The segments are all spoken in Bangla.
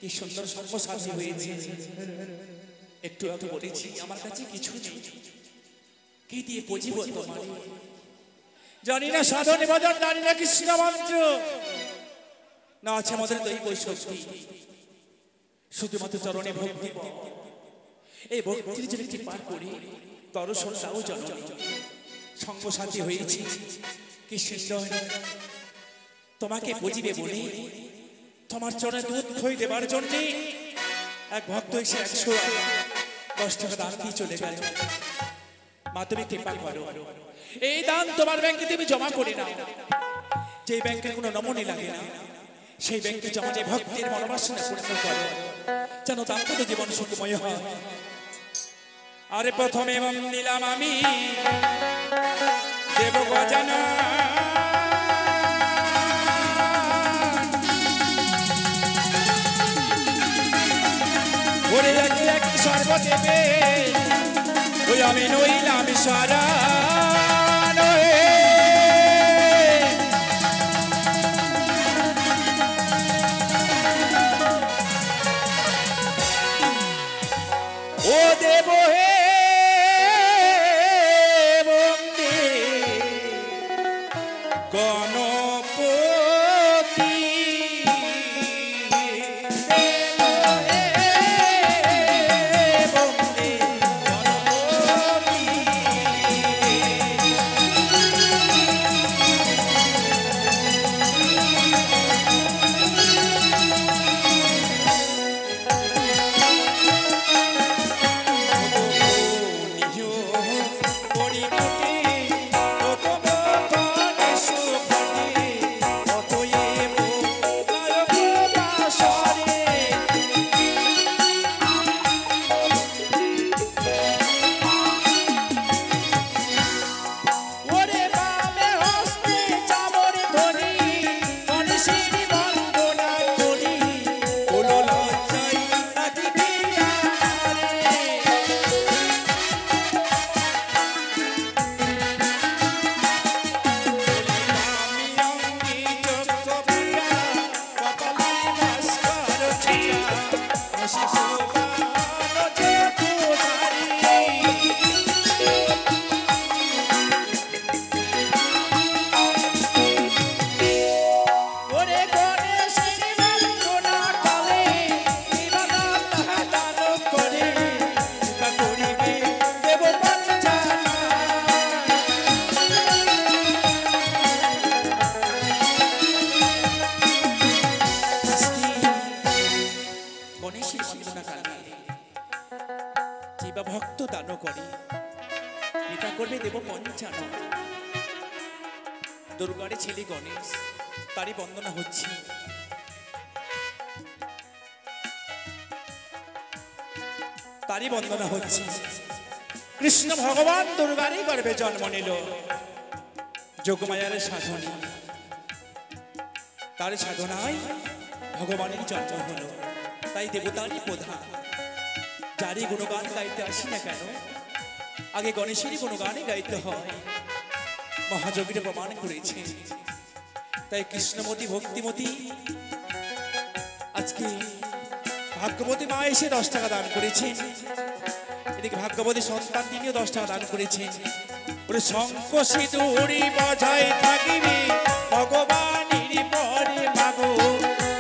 কি সুন্দর সর্বসাধী হয়েছে। একটু একটু বলেছি আমার কাছে কিছু নেই, কি দিয়ে বুঝিব তোমার? জানি না সাধন নিবেদন, জানি না কৃষ্ণ মন্ত্র, না আছে আমাদের দৈব শক্তি, শুধুমাত্র চরণে ভক্তি। এই ভক্তির যদি কৃপা করি দর্শন দাও জননী, সঙ্গসাথী হয়েছি কি সুন্দর। তোমাকে বুঝিবে বলে তোমার চরণে দুধ খই দেবার জন্য এক ভক্ত এসে 110 টাকা দান দিয়ে চলে গেল। মা তুমি কৃপা করো, এই দান তোমার ব্যাংকে তুমি জমা করে নাও। যে ব্যাংকে কোনো নমুনি লাগে না সেই ব্যাংকে জমা যে ভক্তের মনোবাসনা পূর্ণ করো, যেন দাম্পত্য জীবন সুখময় হয়। আরে প্রথমে দিলাম আমি দেব গজানা, ওরে এক সর্বদেবে ওই আমি নইলাম সারা। ও দেব হে বন্দে গণপতি, গণেশের বন্দনা কালে যে বা ভক্ত দান করে কৃপা করবে দেব পঞ্চানন। দুর্গার ছেলে গণেশ, তারই বন্দনা হচ্ছে। তারই বন্দনা হচ্ছে। কৃষ্ণ ভগবান দুর্গারই গর্ভে জন্ম নিল, যোগমায়ার সাধনী, তার সাধনায় ভগবানের জন্ম হলো। তাই দেবতারই প্রধান, যারই গুণগান গাইতে আসি না কেন আগে গণেশেরই গুণগানই গাইতে হয়, মহাযোগীরা প্রমাণ করেছে। তাই কৃষ্ণমতী ভক্তিমতী আজকে ভাগ্যবতী মা এসে 10 টাকা দান করেছেন, এদিকে ভাগ্যবতী সন্তান তিনিও 10 টাকা দান করেছেন। ওরে শঙ্খ সিঁদুরি বাজায় থাকিবে ভগবানের পরে মাগো,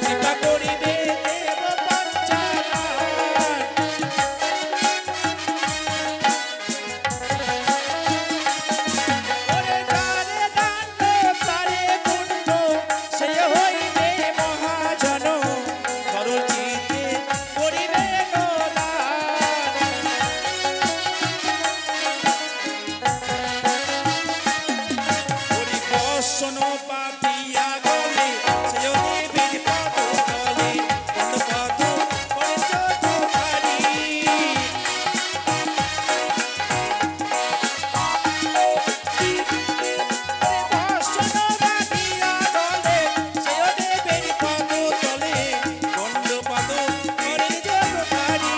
কৃপা করিবে দেব পঞ্চানন। ওরে যারে দান তারে পুণ্য, সে হইবে মহাজন, সরচিতে করিবে শোনো পাপিয়া গলে সেও দেবীর পদ তলে, পদ পদ করেছ তোমারি। শোনো পাপিয়া গলে সেও দেবীর পদ তলে, পদ পদ করেছ তোমারি।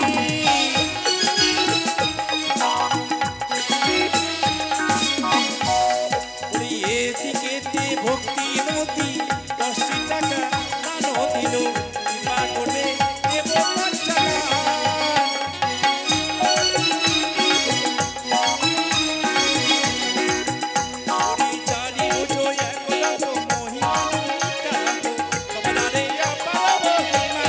ভক্তি মতি 10 টাকা দানও দিল, কৃপা করবে দেব পঞ্চানন। চারি বুঝো এক লক্ষ মহিমা কালাম, তোমারে আপার মহিমা।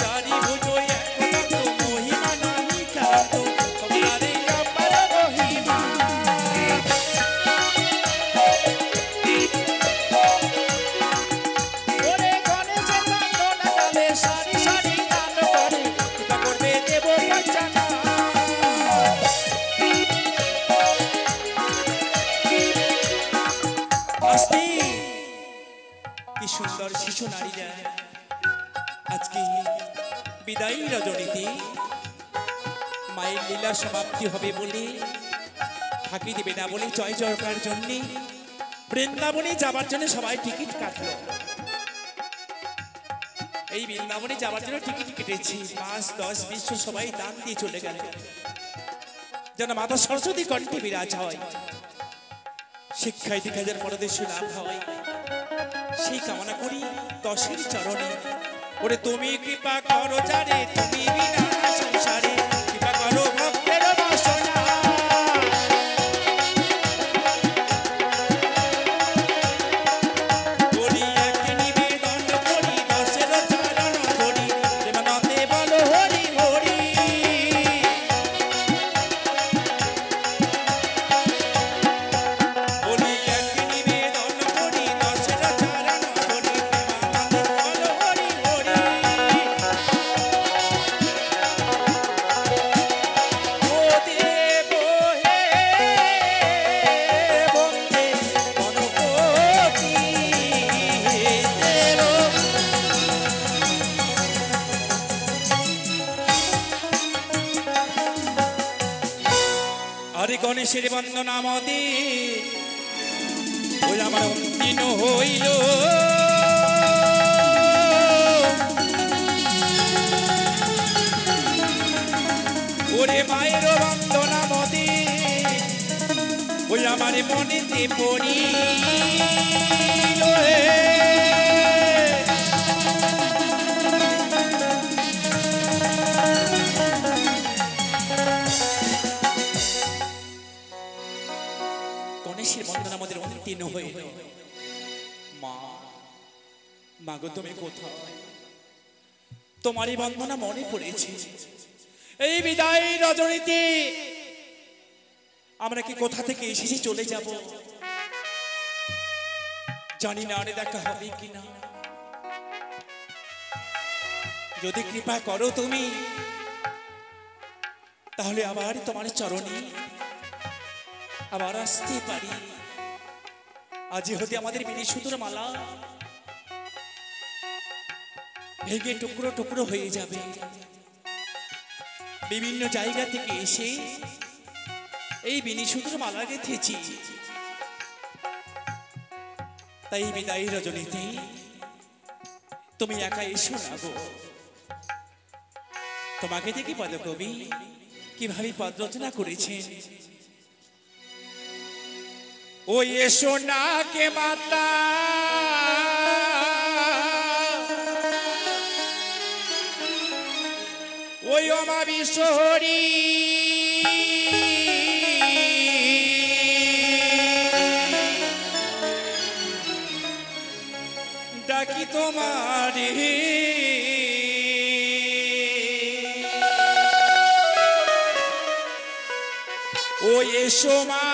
চারি বুঝো এক লক্ষ মহিমা নাহি কালাম, তোমারে আপার মহিমা। ওরে গণেশের বন্দনা গালে সারি সারি গান করে, কৃপা করবে দেব পঞ্চানন। আস্তে কি সুন্দর শিশু নারীরা আজকে বিদায়ী রজনীতে মায়ের লীলা সমাপ্তি হবে বলে, ফাঁকি দিবে না বলে জয় জয়কার জন্য বৃন্দাবনে যাবার জন্য সবাই টিকিট কাটলো। এই বৃন্দাবনে যাবার জন্য টিকিট কেটেছি, 5, 10, 20 সবাই দান দিয়ে চলে গেল, যেন মাতা সরস্বতী কণ্ঠে বিরাজ হয়, শিক্ষায় দীক্ষাদের পরদেশ লাভ হয়, সেই কামনা করি 10 চরণে। ওরে তুমি কৃপা করো জানে, তুমি বিনা সংসারে, কৃপা করো ভক্তের বাসনা। বলি এক নিবেদন করি 10 চরণ ধরি, প্রেমানন্দে বলো হরি হরি। বলি এক নিবেদন করি 10 চরণ ধরি, প্রেমানন্দে বলো হরি হরি। ও দেব হে বন্দে গণপতি দেব। আরে গণেশের বন্দনা মতে ওই আমার অন্তিম হইল, ওরে মায়ের বন্দনা মতে ওই আমার মনেতে পড়িল। গণেশের বন্দনা আমাদের অন্তিম হইল। মা, মাগো তুমি কোথায়? তোমারই বন্দনা মনে পড়েছে। এই বিদায় রজনীতে আমরা কি কোথা থেকে এসেছি চলে যাব? জানি না আরে দেখা হবে কিনা। যদি কৃপা করো তুমি, তাহলে আবার তোমার চরণে আবার আসতে পারি। আজ হতে আমাদের বিনিশুদ্ধর মালা ভেঙে টুকরো টুকরো হয়ে যাবে। বিভিন্ন জায়গা থেকে এসে এই বিনিশুদ্ধর মালা গেঁথেছি। তাই বিদায়ী রজনীতে তুমি একা এসো না গো। তোমাকে দেখি পদকবি কিভাবে পদ রচনা করেছেন। ও এসো না কে মাতা ওই অমা বিশ্বহরি ডাকি তোমারে ও এসো মা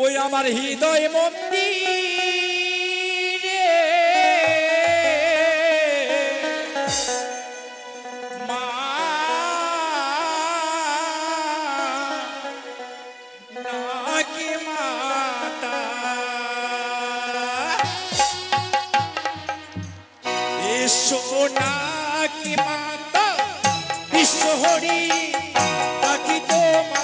ওই আমার হৃদয় মন্দিরে মা নাকি মাতা এসো নাকি মাতা বিশ্বহরি ডাকি তোমা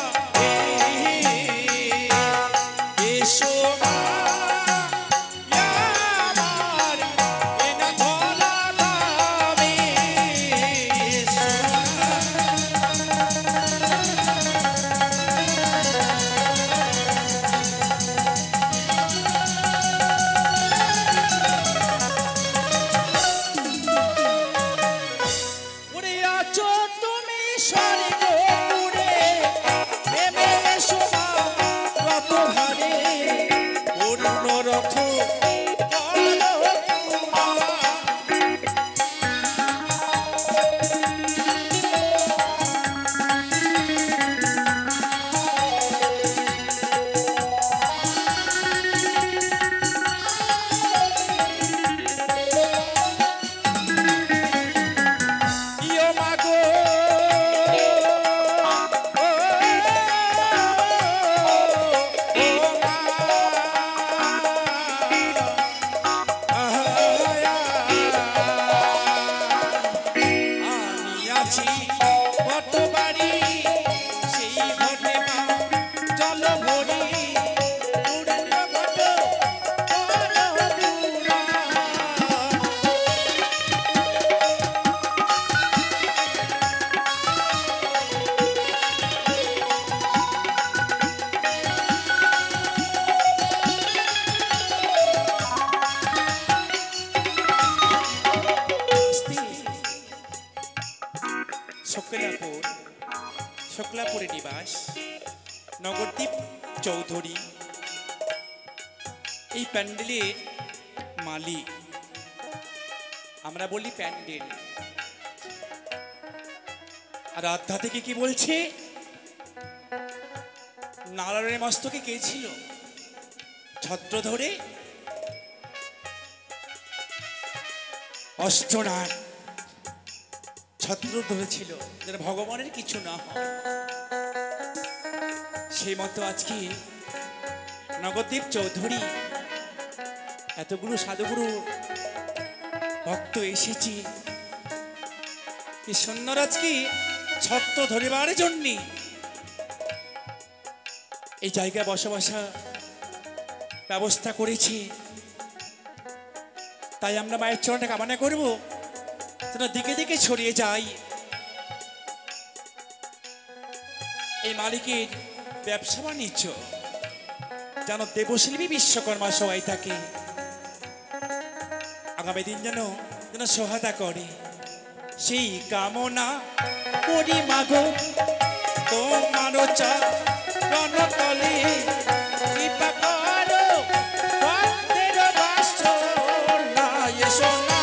শুক্লাপুরে নিবাস নগরদ্বীপ চৌধুরী এই প্যান্ডেলের মালিক। আমরা বলি প্যান্ডেল। আর আধ্যা থেকে কি বলছে, নারায়ণের মস্তকে কে ছিল ছত্র ধরে? অষ্টনাগ ছত্র ধরেছিল যেন ভগবানের কিছু না হয়। সেই মতো আজকে নগরদ্বীপ চৌধুরী এতগুলো সাধুগুরু ভক্ত এসেছি কৃষ্ণরাজকে ছত্র ধরিবার জন্য এই জায়গায় বসা ব্যবস্থা করেছি। তাই আমরা মায়ের চরণে কামনা করব যেন দিকে দিকে ছড়িয়ে যায়। এই মালিকের ব্যবসা বাণিজ্য যেন দেবশিল্পী বিশ্বকর্মা সবাই থাকে, আগামী দিন যেন যেন সহায়তা করে, সেই কামনা করি মাগো তোমার চরণতলে কৃপা করো ভক্তের বাসনা এসো না।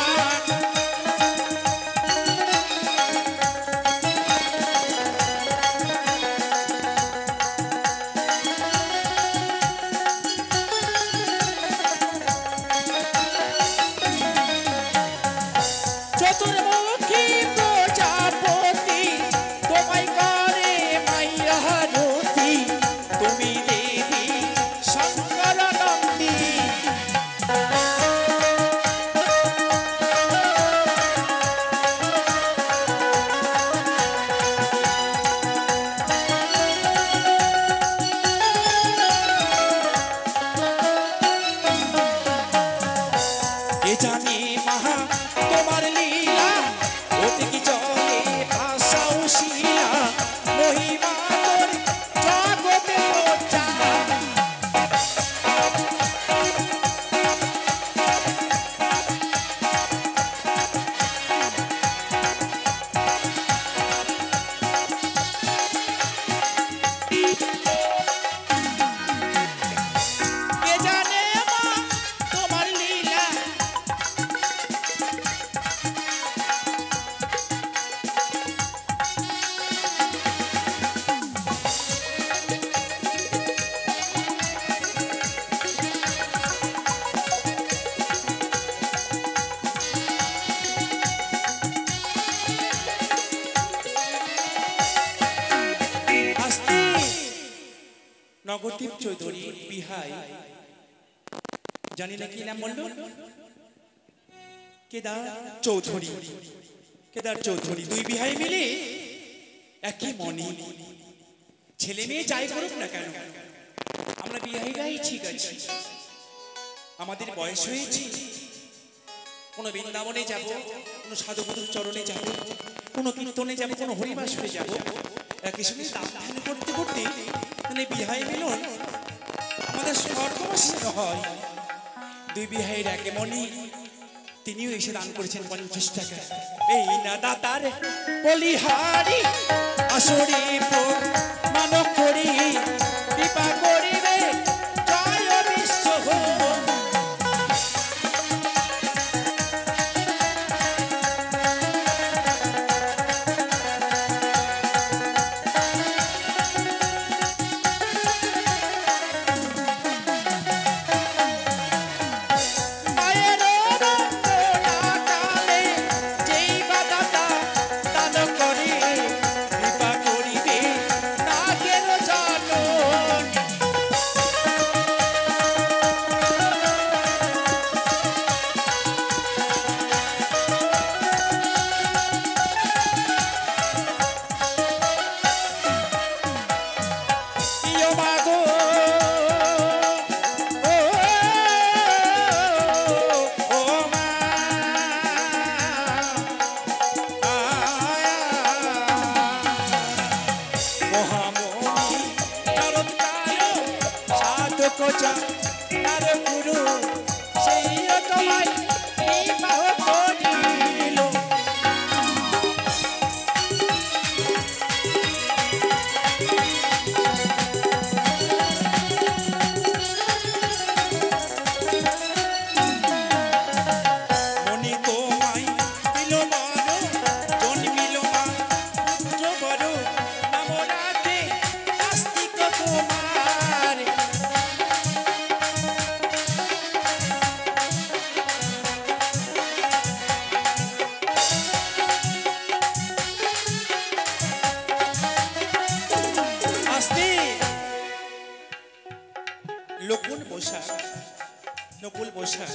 নগরদীপ চৌধুরী বিহাই, জানি না কি নাম বললো, কেদার চৌধুরী। কেদার চৌধুরী দুই বিহাই মিলে একই মনে। ছেলে মেয়ে যাই করুক না কেন, আমরা বিহাইরাই ঠিক আছি। আমাদের বয়স হয়েছে, কোনো বৃন্দাবনে যাব, কোনো সাধুগুরুর চরণে যাব, কোনো কীর্তনে যাব, কোনো হরিবাসরে যাব, একই সঙ্গে দান করতে করতে মানে বিহাই মিলন আমাদের স্বর্গবাসী হয়। দুই বিহাইয়ের একে মনে। তিনিও এসে দান করেছেন 50 টাকা। এই না দাতার বলিহারি আসরি মানব করি কৃপা করিবে জয় বিশ্ব নকুল বসা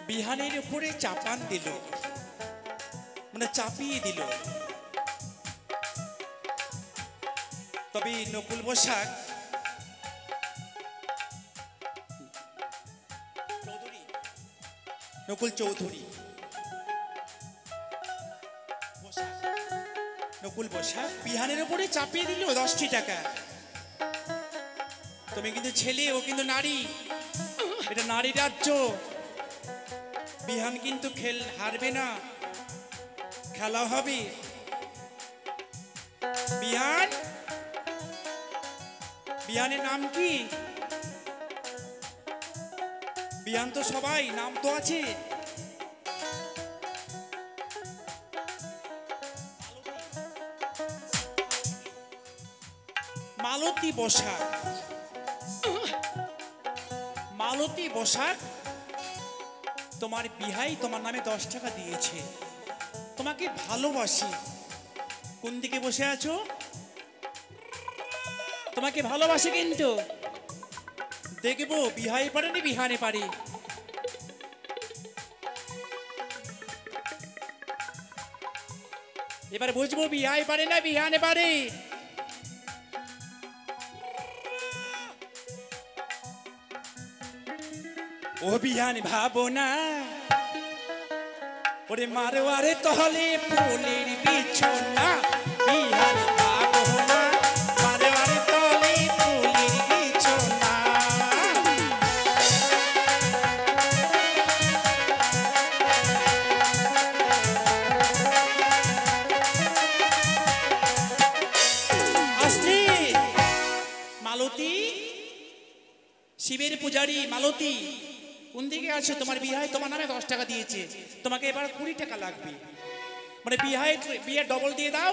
বিহানের উপরে চাপান দিল, মানে চাপিয়ে দিল। তবে নকুল বসাক নকুল চৌধুরী নকুল বসাক বিহানের উপরে চাপিয়ে দিল 10টি টাকা। তুমি কিন্তু ছেলে, ও কিন্তু নারী, এটা নারী রাজ্য। বিহান কিন্তু হারবে না, খেলা হবে। বিহান, বিহানের নাম কি? বিহান তো সবাই, নাম তো আছে। মালতী বসাক, মালতী বসাক তোমার বিহাই তোমার নামে 10 টাকা দিয়েছে, তোমাকে ভালোবাসি। কোন দিকে বসে আছো? তোমাকে ভালোবাসি, কিন্তু দেখবো বিহাই পারে না বিহানে পারে। এবার বুঝবো বিহাই পারে না বিহানে পারে। ও বিহান ভাবনা ওরে মারোয়ারে তহলে ফুলের বিছনা। বিহান ভাবনা মারোয়ারে তহলে ফুলের বিছনা। আসলে মালতী, শিবের পূজারী মালতী, কোন দিকে আছে? তোমার বিহাই তোমার নামে 10 টাকা দিয়েছে, তোমাকে এবার 20 টাকা লাগবে। মানে বিয়ে ডবল দিয়ে দাও,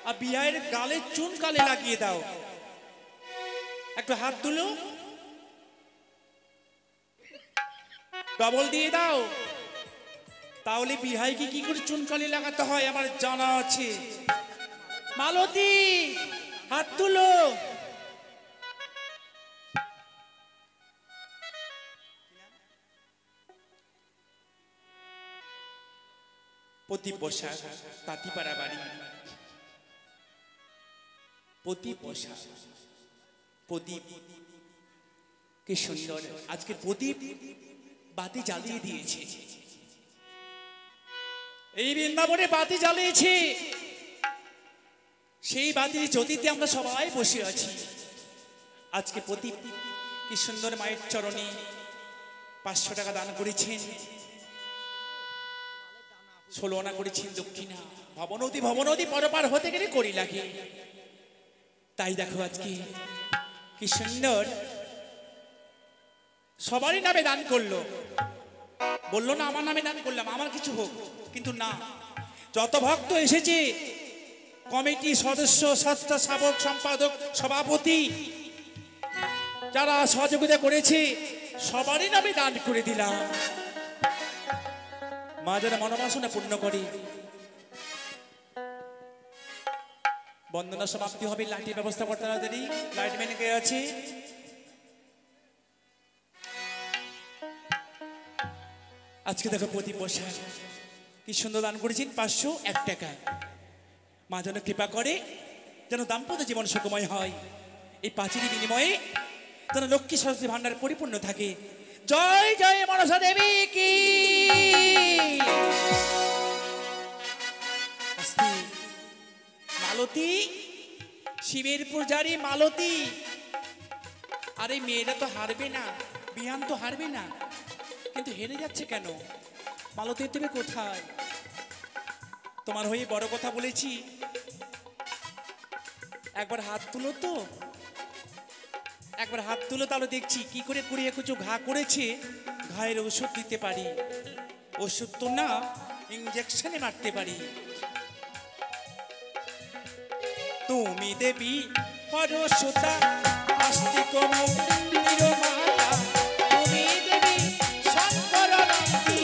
আর বিহাইয়ের গালে চুন কালে লাগিয়ে দাও। একটু হাত তুলো, ডবল দিয়ে দাও। তাহলে বিহাইকে কি করে চুন কালি লাগাতে হয় আমার জানা আছে। মালতী হাত তুলো। প্রদীপ বসা, তাঁতিপাড়া বাড়ি। প্রদীপ বসা, প্রদীপ কি সুন্দর। আজকে প্রদীপ বাতি জ্বালিয়ে দিয়েছে, এই বৃন্দাবনে বাতি জ্বালিয়েছে। সেই বাতির জ্যোতিতে আমরা সবাই বসে আছি। আজকে প্রদীপ কি সুন্দর মায়ের চরণে 500 টাকা দান করেছেন, 16 আনা করেছেন দক্ষিণা। ভবনদী ভবনদী পরপার হতে গেলে করি লাগে। তাই দেখো আজকে কি সুন্দর সবারই নামে দান করলো। বললো না আমার নামে দান করলাম, আমার কিছু হোক, কিন্তু না, যত ভক্ত এসেছে, কমিটি সদস্য, স্বেচ্ছাসেবক, সম্পাদক, সভাপতি, যারা সহযোগিতা করেছে, সবারই নামে দান করে দিলাম। মা যেন মনোবাসনা পূর্ণ করে। বন্দনা সমাপ্তি হবে। লাইটের ব্যবস্থা করতে তাড়াতাড়ি। লাইটম্যান কে আছে? আজকে দেখো প্রদীপ বসা কি সুন্দর দান করেছেন, 501 টাকা। মা যেন কৃপা করে, যেন দাম্পত্য জীবন সুখময় হয়। এই পাঁচেরই বিনিময়ে যেন লক্ষ্মী সরস্বতী ভান্ডার পরিপূর্ণ থাকে। জয় জয় মনসা দেবী কি। মালতী, শিবের পূজারী মালতী। আরে মেয়েরা তো হারবে না, বিহান তো হারবে না, কিন্তু হেরে যাচ্ছে কেন? মালতী তুমি কোথায়? তোমার হয়ে বড় কথা বলেছি, একবার হাত তুলো তো, একবার হাত তুলো, তাহলে দেখছি কি করে কুড়িয়ে কুচু ঘা করেছে, ঘায়ের ওষুধ দিতে পারি। ওষুধ তো না, ইঞ্জেকশনে মারতে পারি। তুমি দেবী পরশুতা আস্তিক নিরমাতা, তুমি দেবী শঙ্কর নন্দী।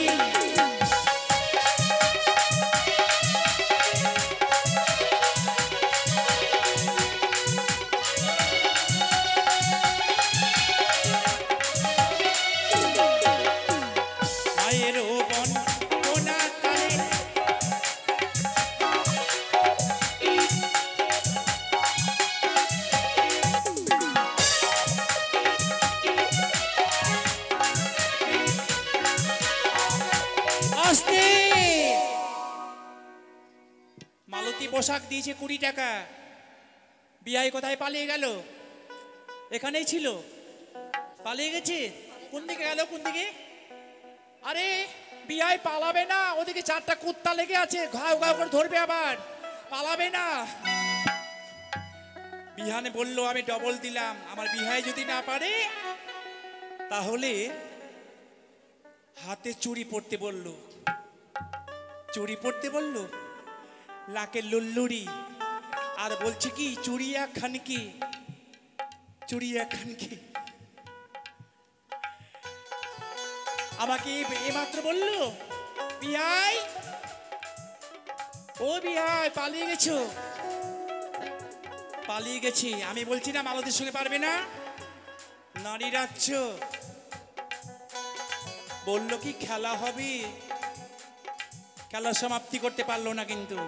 মায়ের বন কোনা কালে মালতী পোশাক দিয়েছে 20 টাকা। বিয়াই কোথায় পালিয়ে গেল? এখানেই ছিল, পালিয়ে গেছে। কোন দিকে গেল? কোন দিকে? আরে বিয়াই পালাবে না, ওদিকে 4টা কুত্তা লেগে আছে, ঘাও ঘাও করে ধরবে, আবার পালাবে না। বিহানে বললো আমি ডবল দিলাম, আমার বিহাই যদি না পারে তাহলে হাতে চুড়ি পড়তে বললো। চুড়ি পড়তে বললো, লাকে লুল্লুরি, আর বলছে কি চুড়িয়া খানকি, চুড়িয়া খানকি। আমাকে এইমাত্র বললো বিহাই, ও বিহাই পালিয়ে গেছো। পালিয়ে গেছি। আমি বলছি না মালতীর সঙ্গে পারবে না, নারী রাজ্য। বললো কি খেলা হবে, খেলা সমাপ্তি করতে পারলো না। কিন্তু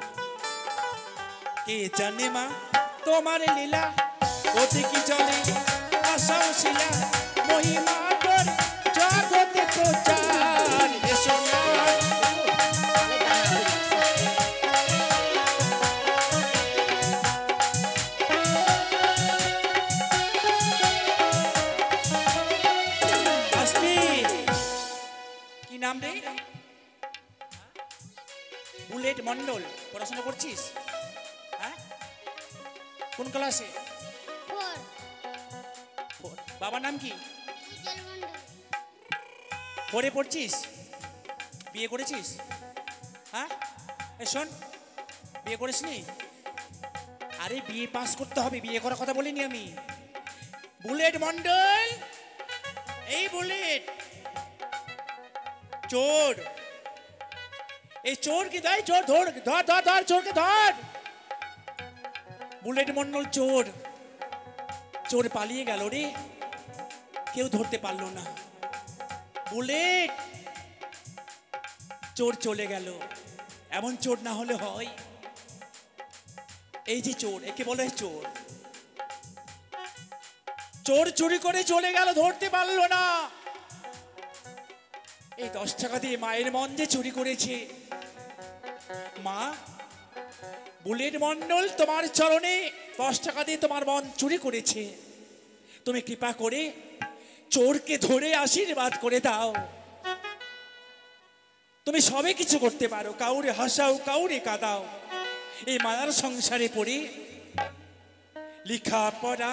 কে জানে মা তোমার লীলা, ওতে কি চলে আশাও শিলা, মহিমা তোর জগতে প্রচার। এসো না নাম রে? বুলেট মন্ডল। পড়াশোনা করছিস? হ্যাঁ, কোন ক্লাসে? 4। বাবার নাম কি? পড়ে পড়ছিস? বিয়ে করেছিস? হ্যাঁ, শোন, বিয়ে করিস নি? আরে বিয়ে পাস করতে হবে, বিয়ে করার কথা বলিনি আমি। বুলেট মন্ডল, এই বুলেট চোর, এই চোর কি দেয়? চোর ধর, ধর ধর ধর, চোরকে ধর। বুলেট মন্ডল চোর, চোর পালিয়ে গেল রে, কেউ ধরতে পারলো না। বুলেট, চোর চলে গেল। এমন চোর না হলে হয়? এই যে চোর, একে বলে চোর। চোর চুরি করে চলে গেল, ধরতে পারলো না। এই 10 টাকা দিয়ে মায়ের মন যে চুরি করেছে। মা, বুলেট মন্ডল তোমার চরণে 10 টাকা দিয়ে তোমার মন চুরি করেছে, তুমি কৃপা করে চোরকে ধরে আশীর্বাদ করে দাও। তুমি সবে কিছু করতে পারো, কাউরে হাসাও, কাউরে কাঁদাও। এই মায়ার সংসারে পড়ে লিখা পড়া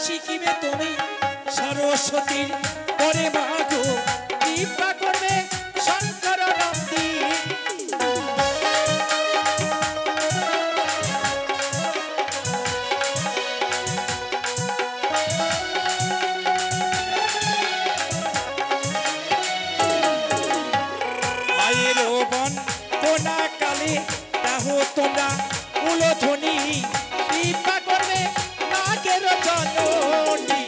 শিখিবে তুমি, সরস্বতীর পরে মাগো কৃপা করবে শঙ্কর নন্দী। মায়ের বন কোনা কালে তাহো তোমরা উলোধ্বনি, কৃপা করবে নাগের জননী।